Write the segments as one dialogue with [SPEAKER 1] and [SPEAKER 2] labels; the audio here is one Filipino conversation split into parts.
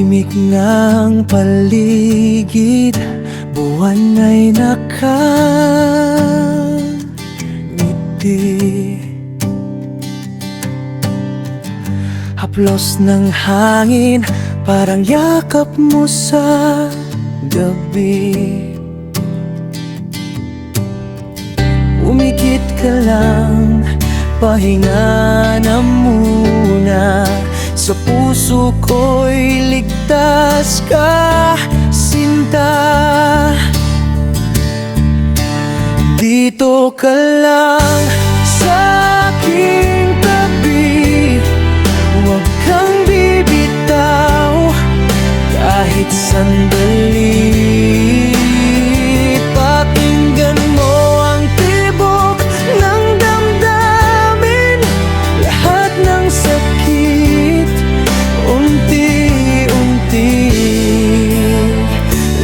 [SPEAKER 1] Tahimik ngang paligid, buwan ay nakangiti. Haplos ng hangin, parang yakap mo sa gabi. Umikit ka lang, pahinga na muna. Sa puso ko'y ligtas ka, sinta. Dito ka lang sa aking tabi, huwag kang bibitaw kahit sandali. Pakinggan mo ang tibok ng damdamin, lahat ng sakit unti-unti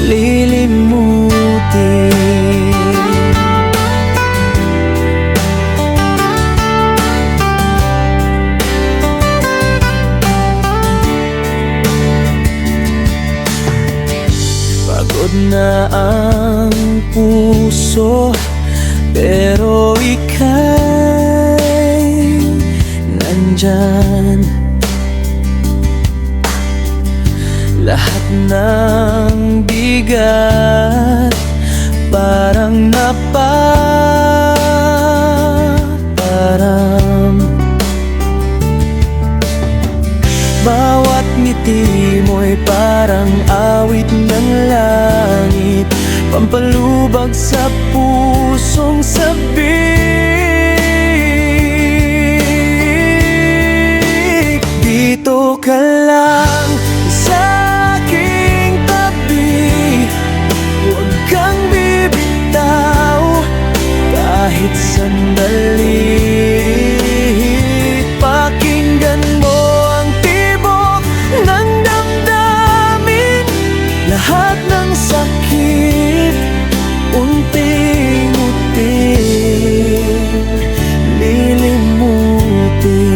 [SPEAKER 1] lilimutin. Pagod na ang puso, pero ika'y nandyan. Lahat ng bigat parang napaparam. Bawat ngiti mo'y parang awit ng langit, pampalubag sa pusong sabik. Dito ka lang sa aking tabi, huwag kang bibitaw kahit sandali. Pakinggan mo ang tibok ng damdamin, lahat ng sakit unti-unti lilimutin.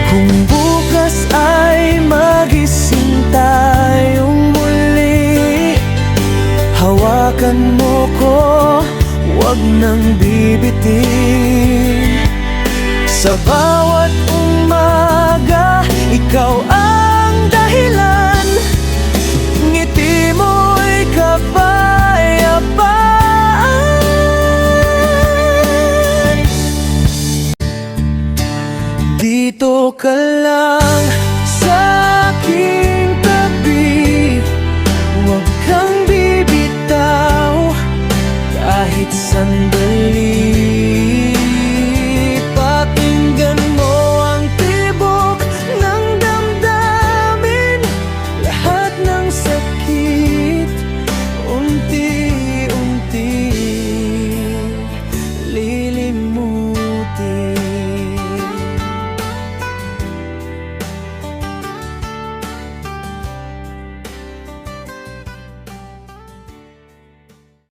[SPEAKER 1] Kung bukas ay magising tayong muli, hawakan mo ko, huwag nang bibitin. Sa bawat umaga, ikaw ang dahilan, ngiti mo'y kapayapaan. Dito ka lang